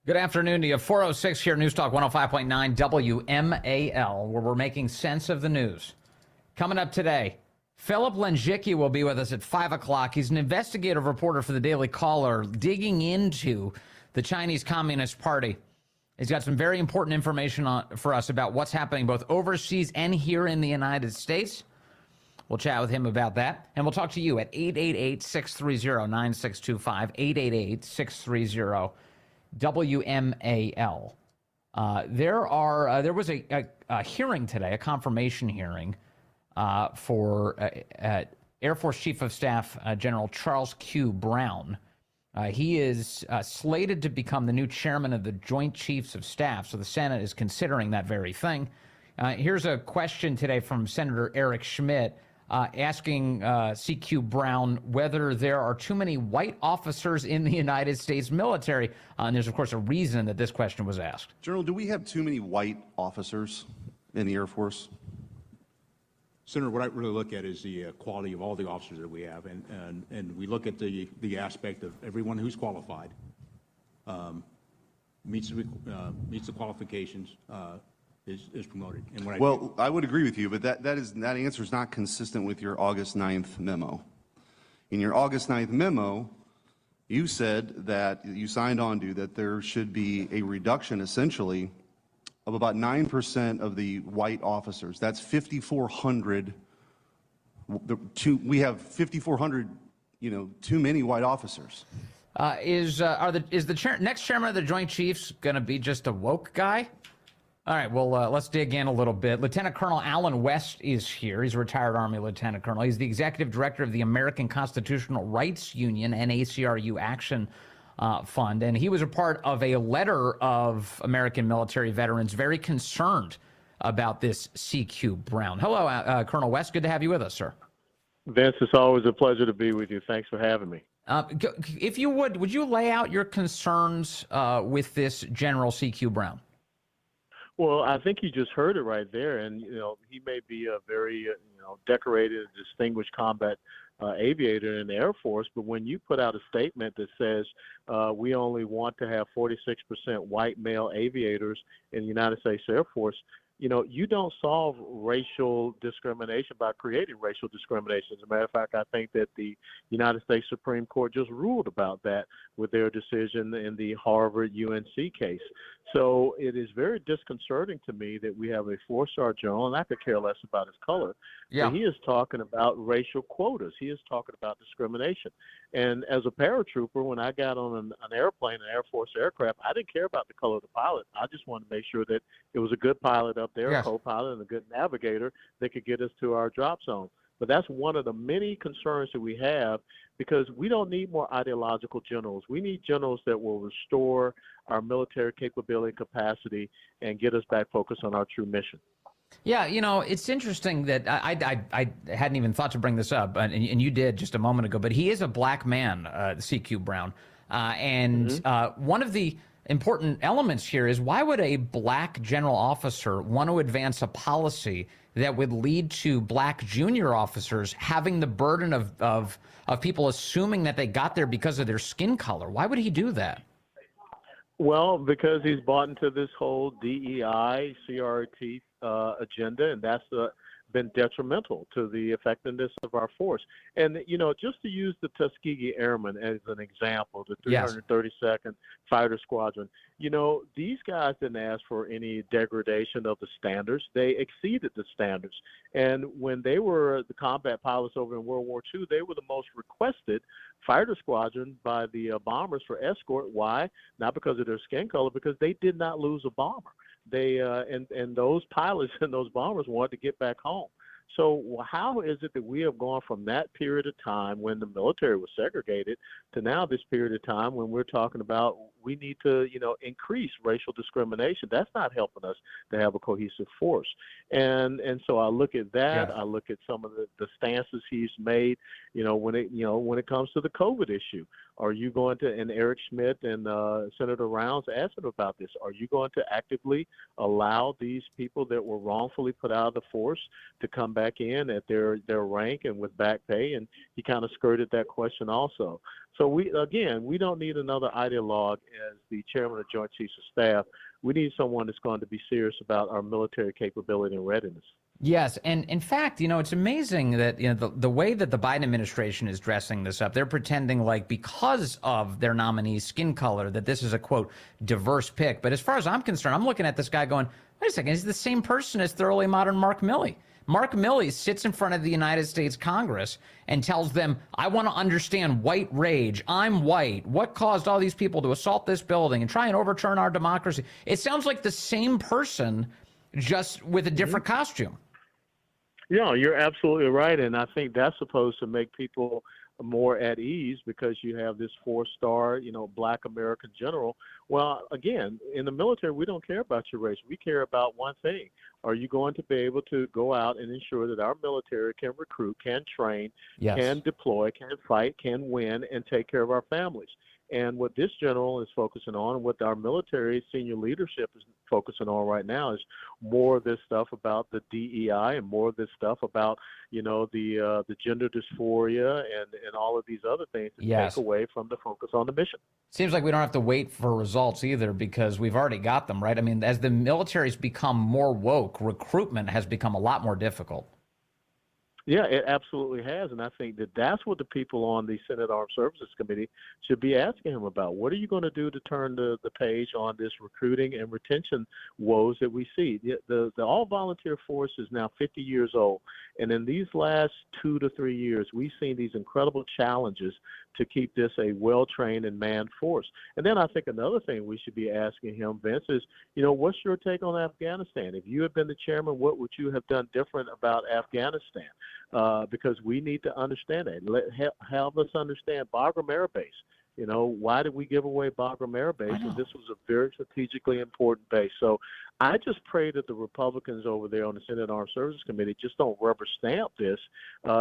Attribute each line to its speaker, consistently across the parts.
Speaker 1: Good afternoon to you. 406 here, News Talk 105.9 WMAL, where we're making sense of the news. Coming up today, Philip Lenjicki will be with us at 5 o'clock. He's an investigative reporter for the Daily Caller, digging into the Chinese Communist Party. He's got some very important information for us about what's happening both overseas and here in the United States. We'll chat with him about that, and we'll talk to you at 888-630-9625, 888-630-9625. WMAL. There was a hearing today, a confirmation hearing for Air Force Chief of Staff General Charles Q. Brown. He is slated to become the new chairman of the Joint Chiefs of Staff, so the Senate is considering that very thing. Here's a question today from Senator Eric Schmidt asking CQ Brown whether there are too many white officers in the United States military. And there's, of course, a reason that this question was asked.
Speaker 2: General, do we have too many white officers in the Air Force?
Speaker 3: Senator, what I really look at is the quality of all the officers that we have, and we look at the aspect of everyone who's qualified, meets the qualifications, is promoted. And
Speaker 2: I would agree with you, but that answer is not consistent with your August 9th memo. In your August 9th memo, you said that you signed on to that there should be a reduction, essentially, of about 9% of the white officers. That's 5,400. We have 5,400, too many white officers.
Speaker 1: Is the next chairman of the Joint Chiefs going to be just a woke guy? All right, well, let's dig in a little bit. Lieutenant Colonel Alan West is here. He's a retired Army lieutenant colonel. He's the executive director of the American Constitutional Rights Union and ACRU Action Fund, and he was a part of a letter of American military veterans very concerned about this CQ Brown. Hello, Colonel West. Good to have you with us, sir.
Speaker 4: Vince, it's always a pleasure to be with you. Thanks for having me.
Speaker 1: If you would you lay out your concerns with this General CQ Brown?
Speaker 4: Well, I think you just heard it right there, and he may be a very decorated, distinguished combat aviator in the Air Force, but when you put out a statement that says we only want to have 46% white male aviators in the United States Air Force, you don't solve racial discrimination by creating racial discrimination. As a matter of fact, I think that the United States Supreme Court just ruled about that with their decision in the Harvard-UNC case. So it is very disconcerting to me that we have a four-star general, and I could care less about his color. Yeah. But he is talking about racial quotas. He is talking about discrimination. And as a paratrooper, when I got on an airplane, an Air Force aircraft, I didn't care about the color of the pilot. I just wanted to make sure that it was a good pilot up there, yes, a co-pilot, and a good navigator that could get us to our drop zone. But that's one of the many concerns that we have, because we don't need more ideological generals. We need generals that will restore our military capability and capacity and get us back focused on our true mission.
Speaker 1: Yeah, it's interesting that I hadn't even thought to bring this up, and you did just a moment ago, but he is a black man, CQ Brown. One of the important elements here is, why would a black general officer want to advance a policy that would lead to black junior officers having the burden of people assuming that they got there because of their skin color? Why would he do that?
Speaker 4: Well, because he's bought into this whole DEI, CRT agenda, and that's been detrimental to the effectiveness of our force. And, just to use the Tuskegee Airmen as an example, the 332nd Fighter Squadron, these guys didn't ask for any degradation of the standards. They exceeded the standards. And when they were the combat pilots over in World War II, they were the most requested fighter squadron by the bombers for escort. Why? Not because of their skin color, because they did not lose a bomber. They and those pilots and those bombers wanted to get back home. So how is it that we have gone from that period of time when the military was segregated to now this period of time when we're talking about we need to, increase racial discrimination? That's not helping us to have a cohesive force. And so I look at that. Yeah. I look at some of the stances he's made, when it comes to the COVID issue. Are you going to, and Eric Schmidt and Senator Rounds asked him about this, are you going to actively allow these people that were wrongfully put out of the force to come back back in at their rank and with back pay, and he kind of skirted that question also. So we don't need another ideologue as the chairman of Joint Chiefs of Staff. We need someone that's going to be serious about our military capability and readiness.
Speaker 1: Yes, and in fact, it's amazing that the way that the Biden administration is dressing this up, they're pretending like because of their nominee's skin color that this is a, quote, diverse pick. But as far as I'm concerned, I'm looking at this guy going, wait a second, he's the same person as thoroughly modern Mark Milley. Mark Milley sits in front of the United States Congress and tells them, I want to understand white rage. I'm white. What caused all these people to assault this building and try and overturn our democracy? It sounds like the same person, just with a different costume.
Speaker 4: Yeah, you're absolutely right. And I think that's supposed to make people more at ease because you have this 4-star, Black American general. Well, again, in the military, we don't care about your race. We care about one thing. Are you going to be able to go out and ensure that our military can recruit, can train,
Speaker 1: Yes.
Speaker 4: can deploy, can fight, can win, and take care of our families? And what this general is focusing on, what our military senior leadership is focusing on right now, is more of this stuff about the DEI and more of this stuff about, the gender dysphoria and all of these other things to
Speaker 1: Yes.
Speaker 4: take away from the focus on the mission.
Speaker 1: Seems like we don't have to wait for results either because we've already got them, right? I mean, as the military's become more woke, recruitment has become a lot more difficult.
Speaker 4: Yeah, it absolutely has, and I think that's what the people on the Senate Armed Services Committee should be asking him about. What are you going to do to turn the page on this recruiting and retention woes that we see? The all-volunteer force is now 50 years old, and in these last 2 to 3 years, we've seen these incredible challenges to keep this a well-trained and manned force. And then I think another thing we should be asking him, Vince, is, what's your take on Afghanistan? If you had been the chairman, what would you have done different about Afghanistan? Because we need to understand that. Help us understand Bagram Air Base. Why did we give away Bagram Air Base? And this was a very strategically important base. So I just pray that the Republicans over there on the Senate Armed Services Committee just don't rubber stamp this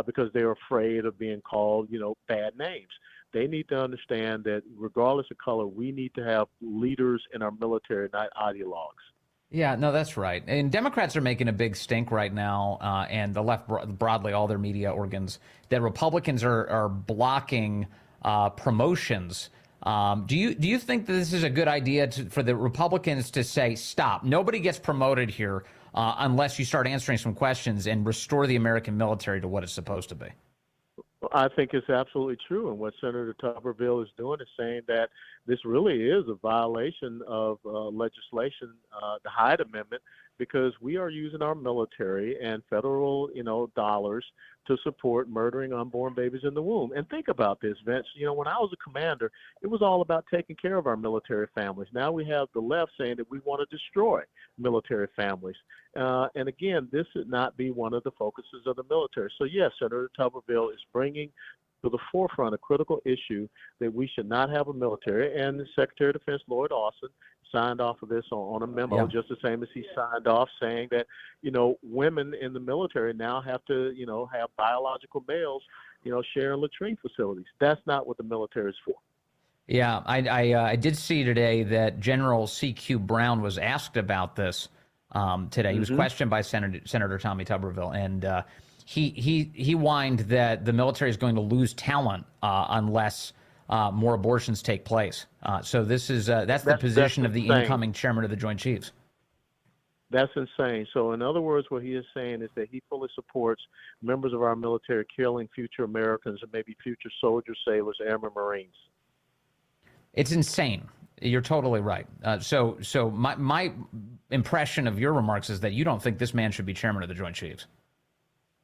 Speaker 4: because they're afraid of being called, bad names. They need to understand that regardless of color, we need to have leaders in our military, not ideologues.
Speaker 1: Yeah, no, that's right. And Democrats are making a big stink right now, and the left broadly, all their media organs, that Republicans are blocking promotions. Do you think that this is a good idea for the Republicans to say, stop, nobody gets promoted here unless you start answering some questions and restore the American military to what it's supposed to be?
Speaker 4: I think it's absolutely true. And what Senator Tuberville is doing is saying that this really is a violation of legislation, the Hyde Amendment, because we are using our military and federal, dollars to support murdering unborn babies in the womb. And think about this, Vince. When I was a commander, it was all about taking care of our military families. Now we have the left saying that we want to destroy military families. And again, this should not be one of the focuses of the military. So yes, Senator Tuberville is bringing to the forefront a critical issue that we should not have a military. And the Secretary of Defense, Lloyd Austin, signed off of this on a memo, just the same as he signed off saying that, women in the military now have to, have biological males, share latrine facilities. That's not what the military is for.
Speaker 1: Yeah, I did see today that General C.Q. Brown was asked about this today. He was questioned by Senator Tommy Tuberville, and he whined that the military is going to lose talent unless more abortions take place. So that's the position of the incoming chairman of the Joint Chiefs.
Speaker 4: That's insane. So in other words, what he is saying is that he fully supports members of our military killing future Americans and maybe future soldiers, sailors, airmen, Marines.
Speaker 1: It's insane. You're totally right. So my impression of your remarks is that you don't think this man should be chairman of the Joint Chiefs.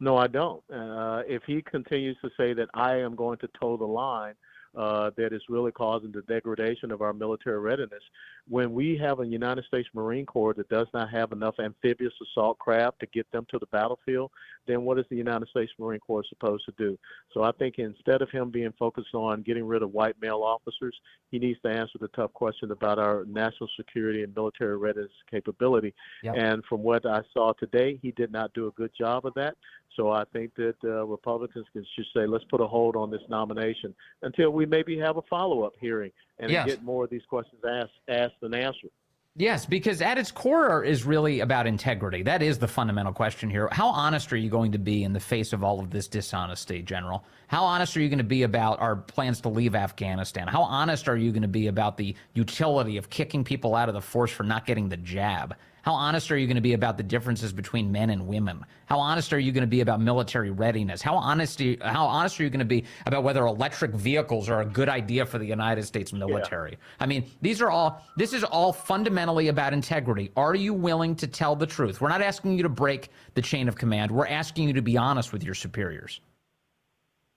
Speaker 4: No, I don't. If he continues to say that I am going to toe the line, that is really causing the degradation of our military readiness. When we have a United States Marine Corps that does not have enough amphibious assault craft to get them to the battlefield, then what is the United States Marine Corps supposed to do? So I think instead of him being focused on getting rid of white male officers, he needs to answer the tough question about our national security and military readiness capability. Yep. And from what I saw today, he did not do a good job of that. So I think that Republicans should say, let's put a hold on this nomination until we maybe have a follow-up hearing and get more of these questions asked and answered.
Speaker 1: Yes, because at its core is really about integrity. That is the fundamental question here. How honest are you going to be in the face of all of this dishonesty, General? How honest are you going to be about our plans to leave Afghanistan? How honest are you going to be about the utility of kicking people out of the force for not getting the jab? How honest are you going to be about the differences between men and women? How honest are you going to be about military readiness? How honest are you going to be about whether electric vehicles are a good idea for the United States military? Yeah. I mean, this is all fundamentally about integrity. Are you willing to tell the truth? We're not asking you to break the chain of command. We're asking you to be honest with your superiors.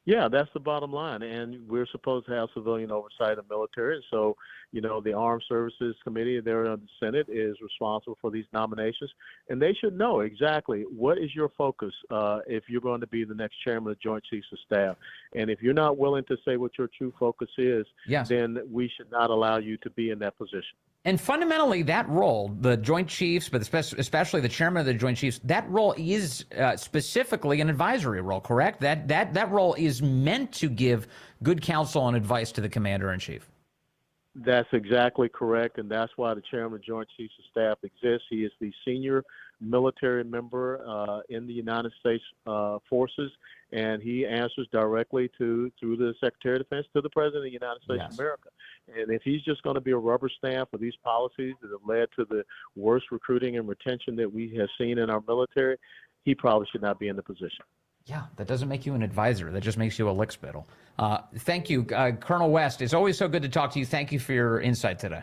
Speaker 4: Yeah, that's the bottom line. And we're supposed to have civilian oversight of military. And so, the Armed Services Committee there in the Senate is responsible for these nominations. And they should know exactly what is your focus if you're going to be the next chairman of Joint Chiefs of Staff. And if you're not willing to say what your true focus is, then we should not allow you to be in that position.
Speaker 1: And fundamentally, that role, the Joint Chiefs, but especially the chairman of the Joint Chiefs, that role is specifically an advisory role, correct? That role is meant to give good counsel and advice to the commander-in-chief.
Speaker 4: That's exactly correct, and that's why the chairman of Joint Chiefs of Staff exists. He is the senior military member in the United States forces, and he answers directly through the Secretary of Defense to the President of the United States of America. And if he's just going to be a rubber stamp for these policies that have led to the worst recruiting and retention that we have seen in our military, he probably should not be in the position.
Speaker 1: Yeah, that doesn't make you an advisor. That just makes you a lickspittle. Thank you, Colonel West. It's always so good to talk to you. Thank you for your insight today.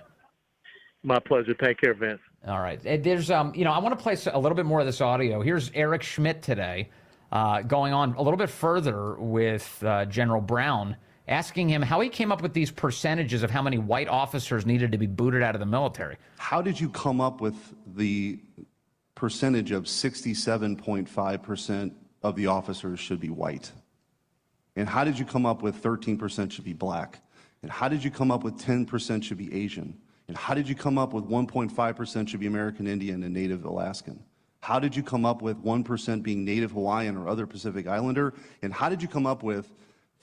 Speaker 4: My pleasure. Take care, Vince.
Speaker 1: All right. There's, I want to play a little bit more of this audio. Here's Eric Schmidt today going on a little bit further with General Brown, asking him how he came up with these percentages of how many white officers needed to be booted out of the military.
Speaker 2: How did you come up with the percentage of 67.5% of the officers should be white? And how did you come up with 13% should be black? And how did you come up with 10% should be Asian? And how did you come up with 1.5% should be American Indian and Native Alaskan? How did you come up with 1% being Native Hawaiian or other Pacific Islander? And how did you come up with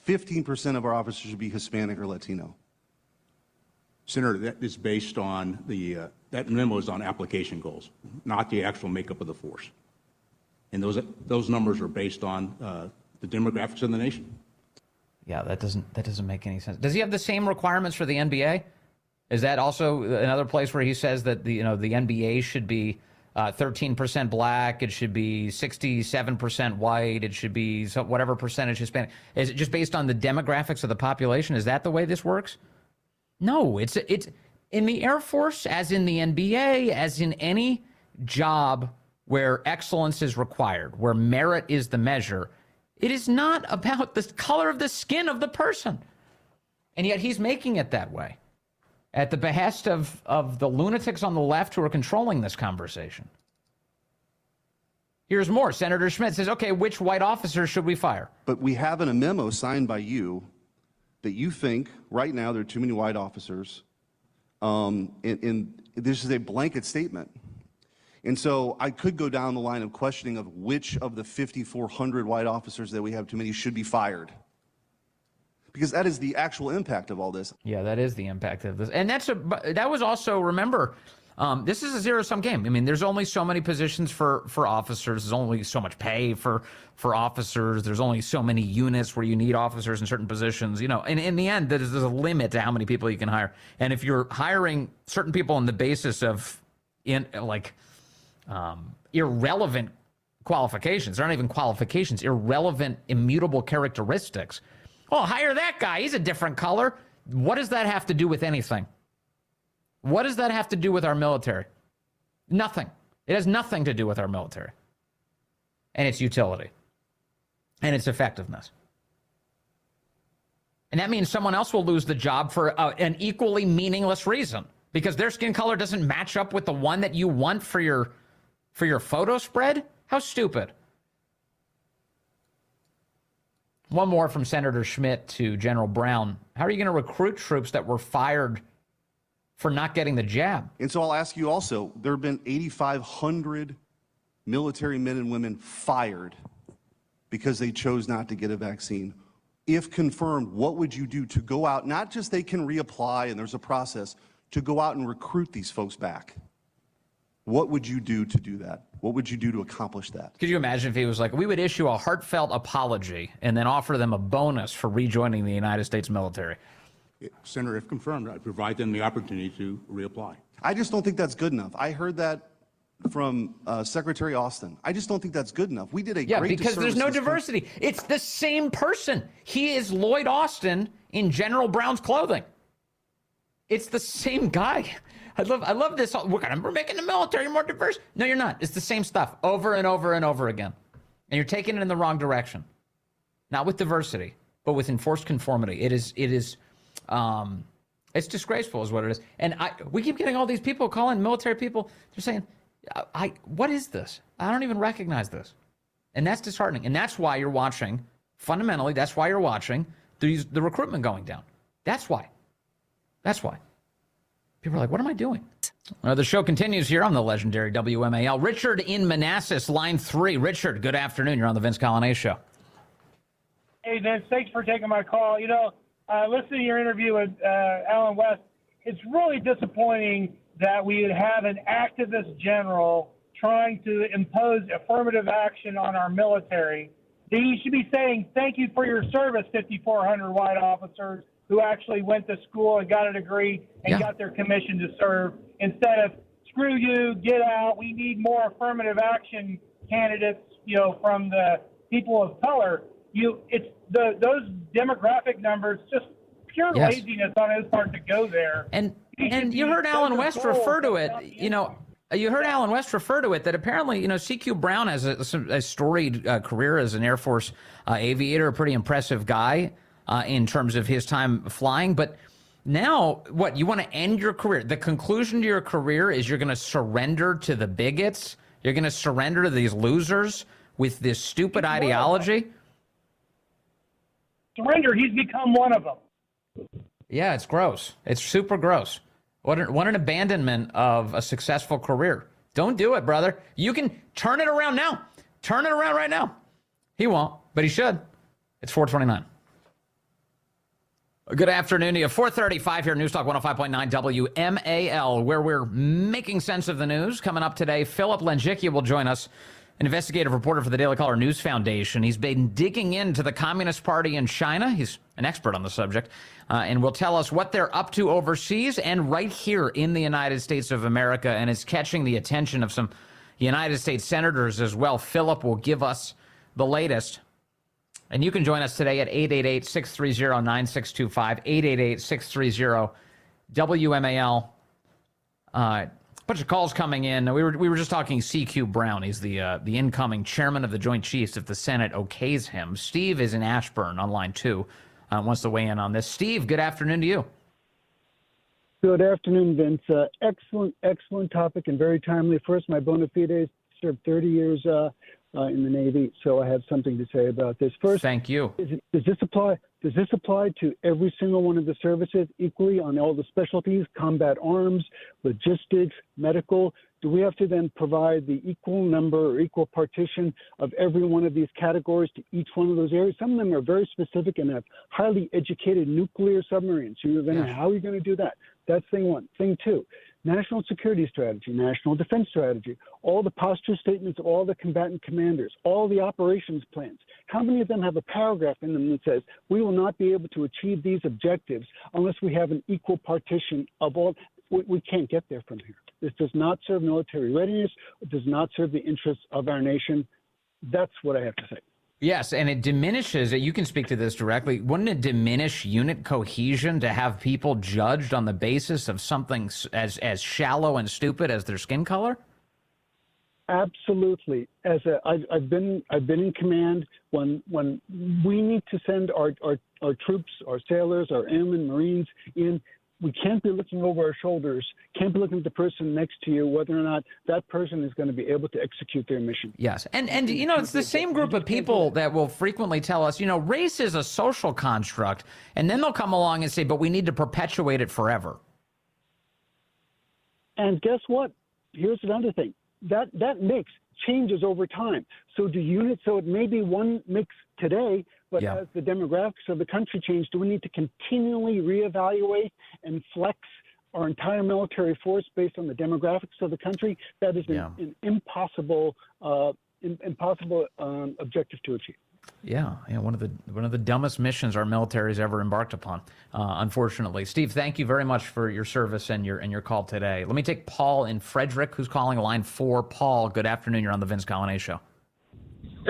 Speaker 2: 15% of our officers should be Hispanic or Latino?
Speaker 3: Senator, that is based on that memo is on application goals, not the actual makeup of the force. And those numbers are based on the demographics of the nation.
Speaker 1: Yeah, that doesn't make any sense. Does he have the same requirements for the NBA? Is that also another place where he says that the NBA should be 13% black, it should be 67% white, it should be whatever percentage Hispanic? Is it just based on the demographics of the population? Is that the way this works? No, it's in the Air Force, as in the NBA, as in any job where excellence is required, where merit is the measure. It is not about the color of the skin of the person. And yet he's making it that way at the behest of the lunatics on the left who are controlling this conversation. Here's more. Senator Schmidt says, okay, which white officers should we fire?
Speaker 2: But we have in a memo signed by you that you think right now there are too many white officers. And this is a blanket statement. And so I could go down the line of questioning of which of the 5,400 white officers that we have too many should be fired. Because that is the actual impact of all this.
Speaker 1: Yeah, that is the impact of this. And that was also, remember, this is a zero-sum game. I mean, there's only so many positions for officers. There's only so much pay for officers. There's only so many units where you need officers in certain positions. And in the end, there's a limit to how many people you can hire. And if you're hiring certain people on the basis of irrelevant qualifications, they're not even qualifications, irrelevant, immutable characteristics. Oh, hire that guy. He's a different color. What does that have to do with anything? What does that have to do with our military? Nothing. It has nothing to do with our military and its utility and its effectiveness. And that means someone else will lose the job for an equally meaningless reason because their skin color doesn't match up with the one that you want for your photo spread? How stupid. One more from Senator Schmidt to General Brown. How are you going to recruit troops that were fired for not getting the jab?
Speaker 2: And so I'll ask you also, there have been 8,500 military men and women fired because they chose not to get a vaccine. If confirmed, what would you do to go out, not just they can reapply and there's a process, to go out and recruit these folks back. What would you do to do that? What would you do to accomplish that?
Speaker 1: Could you imagine if he was like, we would issue a heartfelt apology and then offer them a bonus for rejoining the United States military?
Speaker 3: Senator, if confirmed, I'd provide them the opportunity to reapply.
Speaker 2: I just don't think that's good enough. I heard that from Secretary Austin. I just don't think that's good enough. We did a great
Speaker 1: because there's no
Speaker 2: disservice to this
Speaker 1: diversity. It's the same person. He is Lloyd Austin in General Brown's clothing. It's the same guy. I love this. We're making the military more diverse. No, you're not. It's the same stuff over and over and over again. And you're taking it in the wrong direction. Not with diversity, but with enforced conformity. It's disgraceful is what it is. And we keep getting all these people calling, military people. They're saying, what is this? I don't even recognize this. And that's disheartening. And that's why you're watching, fundamentally, that's why you're watching the recruitment going down. That's why. That's why. People are like, what am I doing? The show continues here on the legendary WMAL. Richard in Manassas, line 3. Richard, good afternoon. You're on the Vince Coglianese Show.
Speaker 5: Hey, Vince, thanks for taking my call. You know, listening to your interview with Alan West, it's really disappointing that we have an activist general trying to impose affirmative action on our military. He should be saying, thank you for your service, 5,400 white officers who actually went to school and got a degree and got their commission to serve, instead of, screw you, get out, we need more affirmative action candidates, you know, from the people of color. Those demographic numbers, just pure laziness on his part to go there.
Speaker 1: And you heard Alan West refer to it, you heard Alan West refer to it, that apparently, CQ Brown has a storied career as an Air Force aviator, a pretty impressive guy in terms of his time flying. But now, what, you want to end your career? The conclusion to your career is you're going to surrender to the bigots? You're going to surrender to these losers with this stupid ideology?
Speaker 5: Surrender, he's become one of them.
Speaker 1: Yeah, it's gross. It's super gross. What an abandonment of a successful career. Don't do it, brother. You can turn it around now. Turn it around right now. He won't, but he should. It's 4:29. Good afternoon to you. 4:35 here, News Talk 105.9 WMAL, where we're making sense of the news. Coming up today, Philip Lenjicchia will join us, an investigative reporter for the Daily Caller News Foundation. He's been digging into the Communist Party in China. He's an expert on the subject, and will tell us what they're up to overseas and right here in the United States of America, and is catching the attention of some United States senators as well. Philip will give us the latest. And you can join us today at 888-630-9625, 888-630-WMAL. A bunch of calls coming in. We were just talking CQ Brown. He's the incoming chairman of the Joint Chiefs if the Senate okays him. Steve is in Ashburn on line 2. Wants to weigh in on this. Steve, good afternoon to you.
Speaker 6: Good afternoon, Vince. Excellent topic and very timely. First, my bona fides, served 30 years in the Navy, so I have something to say about this. First,
Speaker 1: thank you.
Speaker 6: Does this apply to every single one of the services equally on all the specialties, combat arms, logistics, medical? Do we have to then provide the equal number or equal partition of every one of these categories to each one of those areas? Some of them are very specific and have highly educated nuclear submarines. How are you going to do that? That's thing one. Thing two, national security strategy, national defense strategy, all the posture statements of all the combatant commanders, all the operations plans. How many of them have a paragraph in them that says, we will not be able to achieve these objectives unless we have an equal partition of all? We can't get there from here. This does not serve military readiness. It does not serve the interests of our nation. That's what I have to say.
Speaker 1: Yes, and it diminishes, you can speak to this directly, wouldn't it diminish unit cohesion to have people judged on the basis of something as shallow and stupid as their skin color?
Speaker 6: Absolutely. I've been in command when we need to send our troops, our sailors, our airmen, Marines in. We can't be looking over our shoulders, can't be looking at the person next to you, whether or not that person is going to be able to execute their mission.
Speaker 1: Yes. And it's the same group of people that will frequently tell us, race is a social construct. And then they'll come along and say, but we need to perpetuate it forever.
Speaker 6: And guess what? Here's another thing. That mix changes over time. So it may be one mix today, but as the demographics of the country change, do we need to continually reevaluate and flex our entire military force based on the demographics of the country, that is an impossible objective to achieve.
Speaker 1: Yeah, one of the dumbest missions our military's ever embarked upon, unfortunately. Steve, thank you very much for your service and your call today. Let me take Paul in Frederick, who's calling line 4. Paul, good afternoon. You're on the Vince Coglianese Show.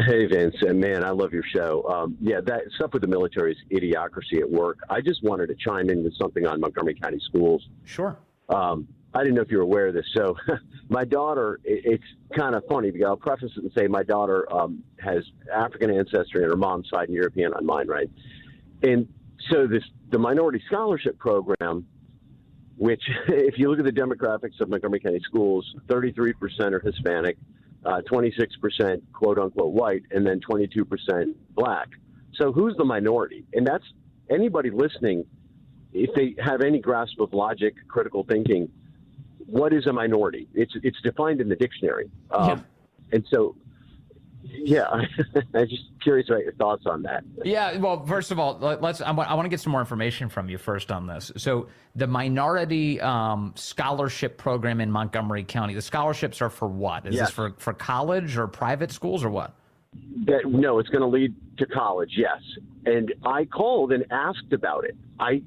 Speaker 7: Hey, Vince, and man, I love your show. That stuff with the military is idiocracy at work. I just wanted to chime in with something on Montgomery County schools.
Speaker 1: Sure.
Speaker 7: I didn't know if you were aware of this. So my daughter, it's kind of funny because I'll preface it and say my daughter has African ancestry on her mom's side and European on mine, right? And so the minority scholarship program, which if you look at the demographics of Montgomery County schools, 33% are Hispanic, 26% quote unquote white, and then 22% black. So who's the minority? And that's anybody listening, if they have any grasp of logic, critical thinking, what is a minority? It's defined in the dictionary. And so, I'm just curious about your thoughts on that.
Speaker 1: Yeah, well, first of all, I want to get some more information from you first on this. So the minority scholarship program in Montgomery County, the scholarships are for what? Is this for college or private schools or what?
Speaker 7: No, it's going to lead to college, yes. And I called and asked about it. I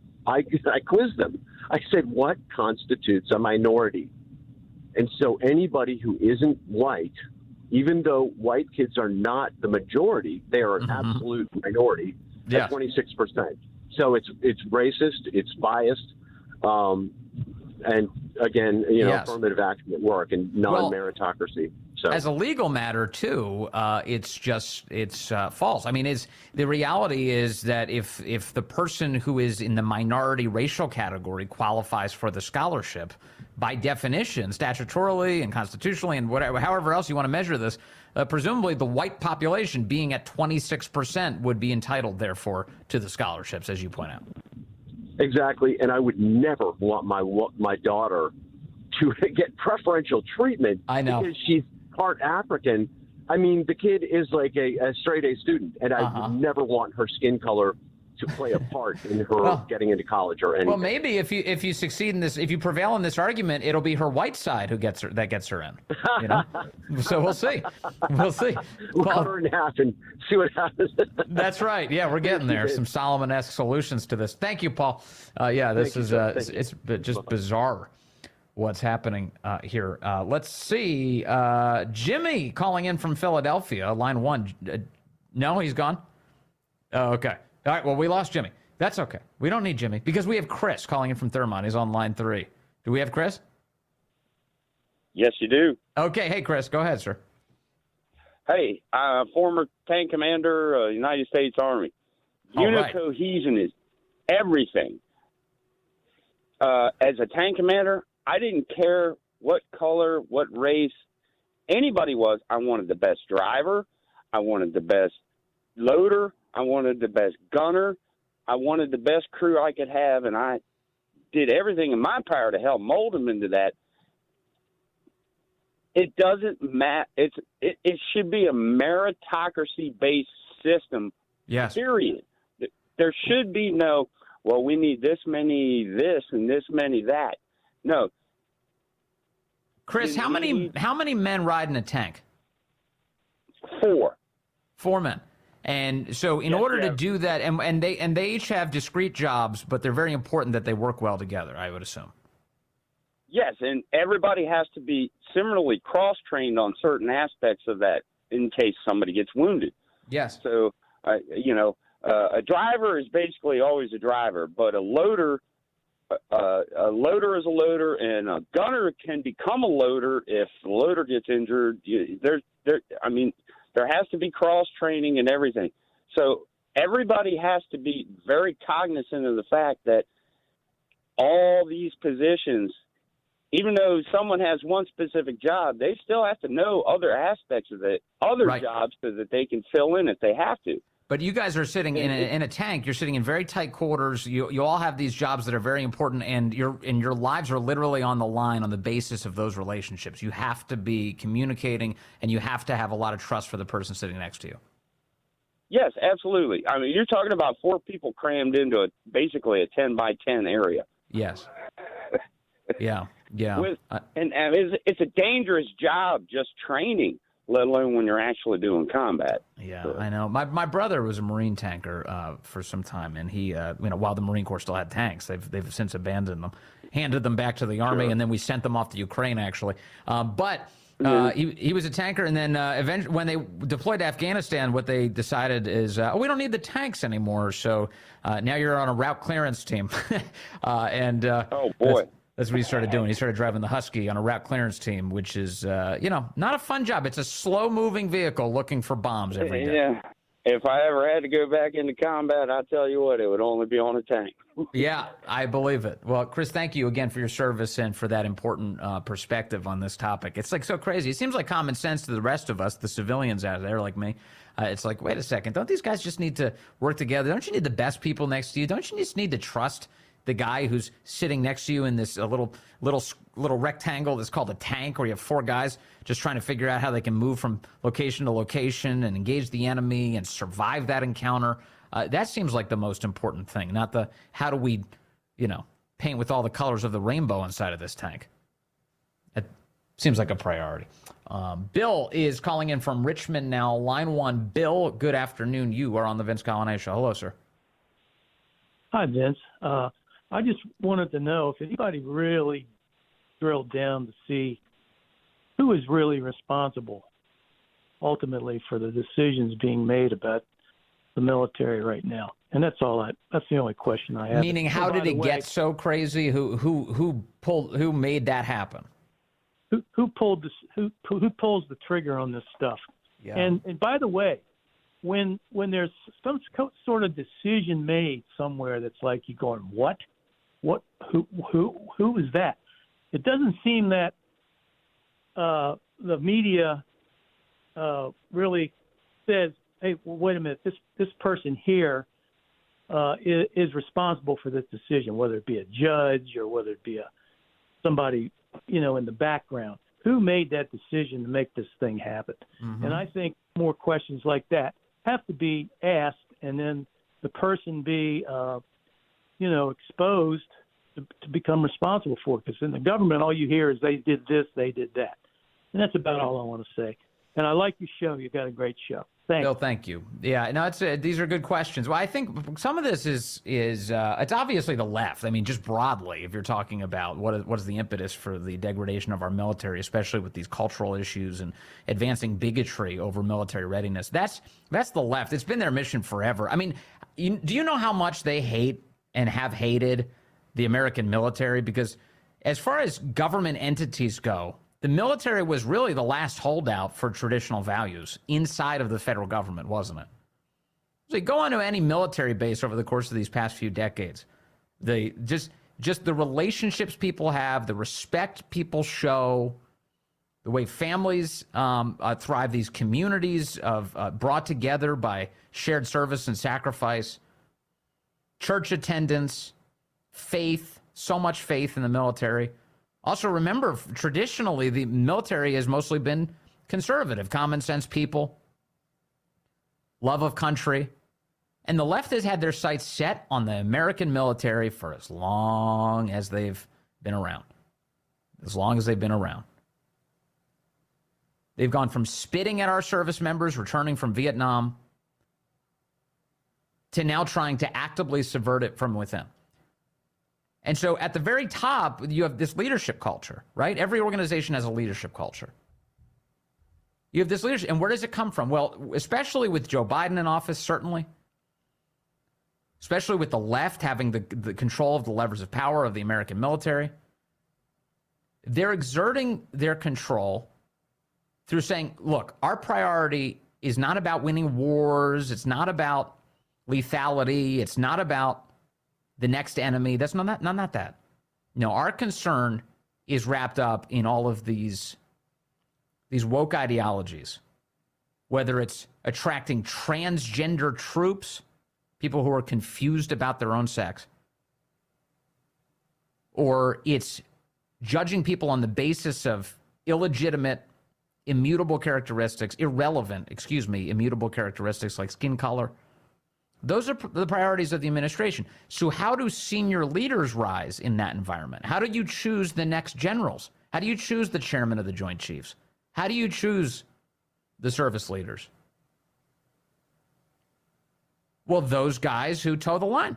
Speaker 7: quizzed them. I said, what constitutes a minority? And so anybody who isn't white, even though white kids are not the majority, they are an absolute minority at 26%. So it's racist, it's biased, and again, affirmative action at work and non-meritocracy. So,
Speaker 1: as a legal matter, too, it's false. I mean, the reality is that if the person who is in the minority racial category qualifies for the scholarship, by definition, statutorily and constitutionally and whatever, however else you want to measure this, presumably the white population being at 26% would be entitled, therefore, to the scholarships, as you point out.
Speaker 7: Exactly, and I would never want my daughter to get preferential treatment.
Speaker 1: I know.
Speaker 7: Because she's part African. I mean, the kid is like a straight A student, and I would never want her skin color to play a part in her getting into college or anything.
Speaker 1: Well, maybe if you succeed in this, if you prevail in this argument, it'll be her white side who gets her in. You know, so we'll see. We'll see.
Speaker 7: We'll cut her in half and see what happens.
Speaker 1: That's right. Yeah, we're getting there. Some Solomon-esque solutions to this. Thank you, Paul. This is it's just bizarre what's happening here. Let's see. Jimmy calling in from Philadelphia, line 1. No, he's gone. Oh, okay. All right, well, we lost Jimmy. That's okay. We don't need Jimmy because we have Chris calling in from Thurmont. He's on line 3. Do we have Chris?
Speaker 8: Yes, you do.
Speaker 1: Okay. Hey, Chris, go ahead, sir.
Speaker 8: Hey, former tank commander, United States Army. Unit cohesion is everything. As a tank commander, I didn't care what color, what race anybody was. I wanted the best driver. I wanted the best loader. I wanted the best gunner. I wanted the best crew I could have, and I did everything in my power to help mold them into that. It doesn't matter. It should be a meritocracy-based system, period. There should be no, well, we need this many this and this many that. No.
Speaker 1: Chris, how many men ride in a tank?
Speaker 8: 4.
Speaker 1: 4 men. And so in order to do that, and they each have discrete jobs, but they're very important that they work well together, I would assume.
Speaker 8: Yes, and everybody has to be similarly cross-trained on certain aspects of that in case somebody gets wounded.
Speaker 1: Yes.
Speaker 8: So, a driver is basically always a driver, but a loader is a loader, and a gunner can become a loader if the loader gets injured. There has to be cross-training and everything. So everybody has to be very cognizant of the fact that all these positions, even though someone has one specific job, they still have to know other aspects of it, jobs, so that they can fill in if they have to.
Speaker 1: But you guys are sitting in a tank. You're sitting in very tight quarters. You all have these jobs that are very important, and your lives are literally on the line on the basis of those relationships. You have to be communicating, and you have to have a lot of trust for the person sitting next to you.
Speaker 8: Yes, absolutely. I mean, you're talking about 4 people crammed into basically a 10 by 10 area.
Speaker 1: Yes. Yeah, yeah.
Speaker 8: And it's a dangerous job just training, let alone when you're actually doing combat.
Speaker 1: Yeah,
Speaker 8: So.
Speaker 1: I know. My brother was a Marine tanker for some time, and he, while the Marine Corps still had tanks, they've since abandoned them, handed them back to the Army, and then we sent them off to Ukraine, actually. But he was a tanker, and then eventually, when they deployed to Afghanistan, what they decided is, we don't need the tanks anymore, so now you're on a route clearance team.
Speaker 8: Oh, boy.
Speaker 1: That's what he started doing. He started driving the Husky on a route clearance team, which is, not a fun job. It's a slow-moving vehicle looking for bombs every day.
Speaker 8: Yeah. If I ever had to go back into combat, I tell you what, it would only be on a tank.
Speaker 1: Yeah, I believe it. Well, Chris, thank you again for your service and for that important perspective on this topic. It's like so crazy. It seems like common sense to the rest of us, the civilians out there like me. It's like, wait a second, don't these guys just need to work together? Don't you need the best people next to you? Don't you just need to trust the guy who's sitting next to you in this little rectangle that's called a tank, where you have four guys just trying to figure out how they can move from location to location and engage the enemy and survive that encounter? That seems like the most important thing, not the how do we, paint with all the colors of the rainbow inside of this tank. It seems like a priority. Bill is calling in from Richmond now. Line 1. Bill, good afternoon. You are on the Vince Coglianese Show. Hello, sir.
Speaker 9: Hi, Vince. I just wanted to know if anybody really drilled down to see who is really responsible ultimately for the decisions being made about the military right now. And that's the only question I have.
Speaker 1: Meaning, how did it get so crazy? Who made that happen?
Speaker 9: Who pulls the trigger on this stuff?
Speaker 1: Yeah.
Speaker 9: And by the way, when there's some sort of decision made somewhere that's like you're going, what, who is that? It doesn't seem that the media really says, hey, well, wait a minute, this person here is responsible for this decision, whether it be a judge or whether it be somebody in the background. Who made that decision to make this thing happen? Mm-hmm. And I think more questions like that have to be asked, and then the person be, exposed to become responsible for it. Because in the government, all you hear is they did this, they did that. And that's about all I want to say. And I like your show. You've got a great show. Thanks.
Speaker 1: Bill, thank you. Yeah, no, these are good questions. Well, I think some of this is it's obviously the left. I mean, just broadly, if you're talking about what is the impetus for the degradation of our military, especially with these cultural issues and advancing bigotry over military readiness, that's the left. It's been their mission forever. I mean, do you know how much they hate and have hated the American military? Because as far as government entities go, the military was really the last holdout for traditional values inside of the federal government, wasn't it? So you go onto any military base over the course of these past few decades, just the relationships people have, the respect people show, the way families thrive, these communities brought together by shared service and sacrifice, church attendance, faith, so much faith in the military. Also, remember, traditionally, the military has mostly been conservative, common sense people, love of country. And the left has had their sights set on the American military for as long as they've been around. As long as they've been around. They've gone from spitting at our service members returning from Vietnam to now trying to actively subvert it from within. And so at the very top, you have this leadership culture, right? Every organization has a leadership culture. You have this leadership. And where does it come from? Well, especially with Joe Biden in office, certainly. Especially with the left having the control of the levers of power of the American military. They're exerting their control through saying, look, our priority is not about winning wars. It's not about lethality. It's not about the next enemy. That's not that. No, our concern is wrapped up in all of these woke ideologies, whether it's attracting transgender troops, people who are confused about their own sex, or it's judging people on the basis of illegitimate, immutable characteristics like skin color, Those are the priorities of the administration. So how do senior leaders rise in that environment? How do you choose the next generals? How do you choose the chairman of the Joint Chiefs? How do you choose the service leaders? Well, those guys who toe the line.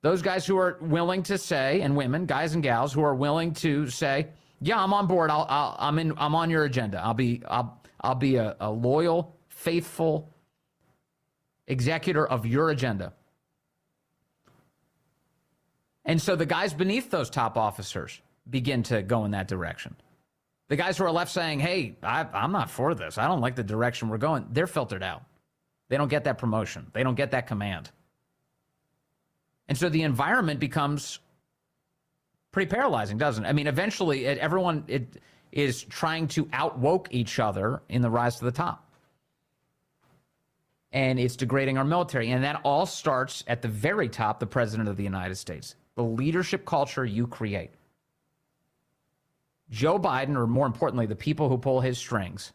Speaker 1: Those guys who are willing to say, and women, guys and gals, who are willing to say, yeah, I'm on board. I'm on your agenda. I'll be a loyal, faithful executor of your agenda. And so the guys beneath those top officers begin to go in that direction. The guys who are left saying, hey, I'm not for this. I don't like the direction we're going. They're filtered out. They don't get that promotion. They don't get that command. And so the environment becomes pretty paralyzing, doesn't it? I mean, eventually everyone is trying to outwoke each other in the rise to the top. And it's degrading our military. And that all starts at the very top, the President of the United States. The leadership culture you create. Joe Biden, or more importantly, the people who pull his strings,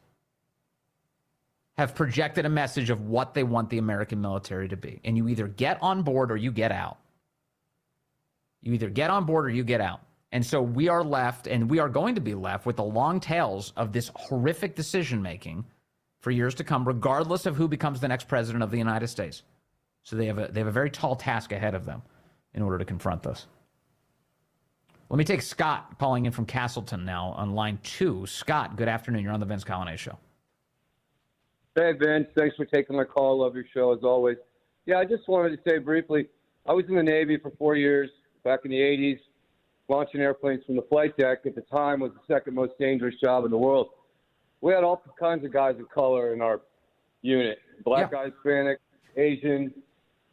Speaker 1: have projected a message of what they want the American military to be. And you either get on board or you get out. You either get on board or you get out. And so we are left, and we are going to be left with the long tails of this horrific decision-making for years to come, regardless of who becomes the next president of the United States. So they have a very tall task ahead of them in order to confront this. Let me take Scott calling in from Castleton now on line 2. Scott, good afternoon. You're on the Vince Coglianese Show.
Speaker 10: Hey, Vince. Thanks for taking my call. Love your show, as always. Yeah, I just wanted to say briefly, I was in the Navy for 4 years back in the 80s, launching airplanes from the flight deck. At the time, was the second most dangerous job in the world. We had all kinds of guys of color in our unit, black guys, Hispanic, Asian,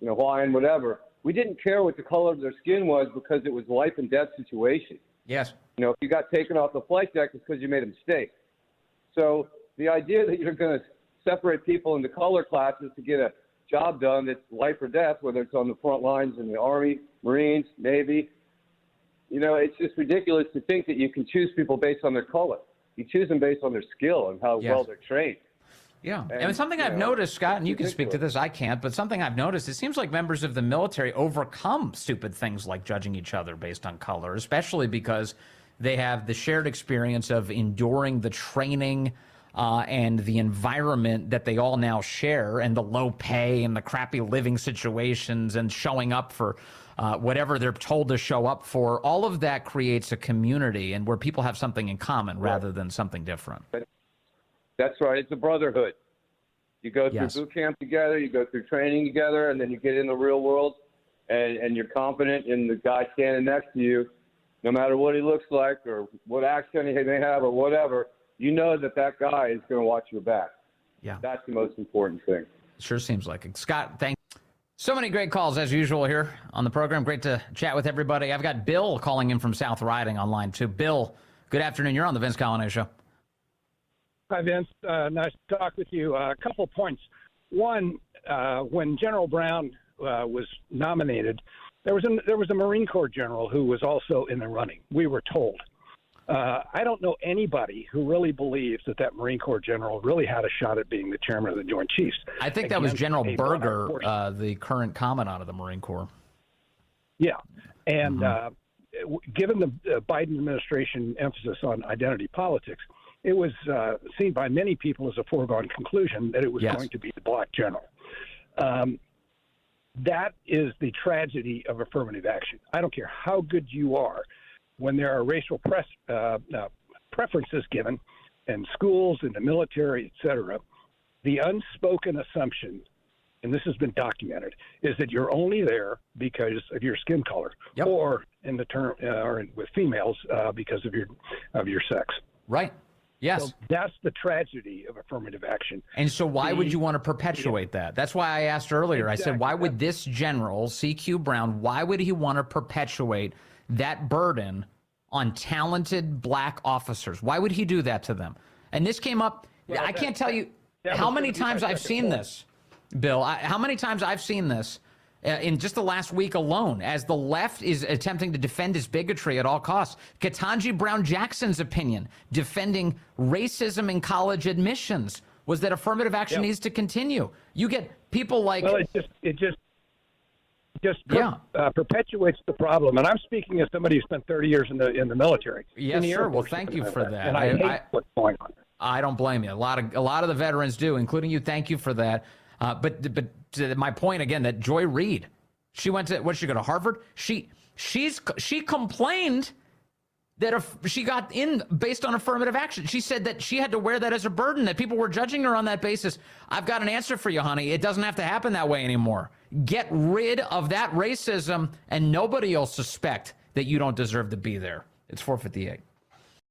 Speaker 10: Hawaiian, whatever. We didn't care what the color of their skin was because it was life and death situation.
Speaker 1: Yes.
Speaker 10: If you got taken off the flight deck, it's because you made a mistake. So the idea that you're going to separate people into color classes to get a job done that's life or death, whether it's on the front lines in the Army, Marines, Navy, it's just ridiculous to think that you can choose people based on their color. You choose them based on their skill and how well they're trained.
Speaker 1: Yeah. And something I've noticed, Scott, and you can speak to this, I can't, but something I've noticed, it seems like members of the military overcome stupid things like judging each other based on color, especially because they have the shared experience of enduring the training and the environment that they all now share, and the low pay and the crappy living situations and showing up for whatever they're told to show up for. All of that creates a community and where people have something in common rather than something different.
Speaker 10: That's right. It's a brotherhood. You go through boot camp together, you go through training together, and then you get in the real world, and you're confident in the guy standing next to you, no matter what he looks like or what accent he may have or whatever. You know that guy is going to watch your back.
Speaker 1: Yeah.
Speaker 10: That's the most important thing.
Speaker 1: Sure seems like it. Scott, thank you. So many great calls as usual here on the program. Great to chat with everybody. I've got Bill calling in from South Riding on line 2. Bill, good afternoon. You're on the Vince Coglianese Show.
Speaker 11: Hi, Vince. Nice to talk with you. A couple of points. One, when General Brown was nominated, there was a Marine Corps general who was also in the running. We were told. I don't know anybody who really believes that Marine Corps general really had a shot at being the chairman of the Joint Chiefs.
Speaker 1: I think that was General Berger, the current commandant of the Marine Corps.
Speaker 11: Yeah. And given the Biden administration emphasis on identity politics, it was seen by many people as a foregone conclusion that it was going to be the black general. That is the tragedy of affirmative action. I don't care how good you are. When there are racial preferences given in schools, in the military, et cetera, the unspoken assumption, and this has been documented, is that you're only there because of your skin color, or in the term, or with females, because of your sex.
Speaker 1: Right. Yes.
Speaker 11: So that's the tragedy of affirmative action.
Speaker 1: And so why would you want to perpetuate that? That's why I asked earlier.
Speaker 11: Exactly.
Speaker 1: I said, why would this general, CQ Brown, why would he want to perpetuate that burden on talented black officers? Why would he do that to them? And this came up, I can't tell you how many times I've seen this, Bill, how many times I've seen this in just the last week alone, as the left is attempting to defend his bigotry at all costs. Ketanji Brown Jackson's opinion, defending racism in college admissions. was that affirmative action needs to continue. You get people like...
Speaker 11: Well, it just perpetuates the problem. And I'm speaking as somebody who spent 30 years in the military.
Speaker 1: Yes, sir. Well, thank you for that.
Speaker 11: And I hate what's going on.
Speaker 1: I don't blame you. A lot of the veterans do, including you. Thank you for that. But to my point again, that Joy Reid, she went to, what, she go to Harvard? She complained that if she got in based on affirmative action. She said that she had to wear that as a burden, that people were judging her on that basis. I've got an answer for you, honey. It doesn't have to happen that way anymore. Get rid of that racism, and nobody will suspect that you don't deserve to be there. It's 4:58.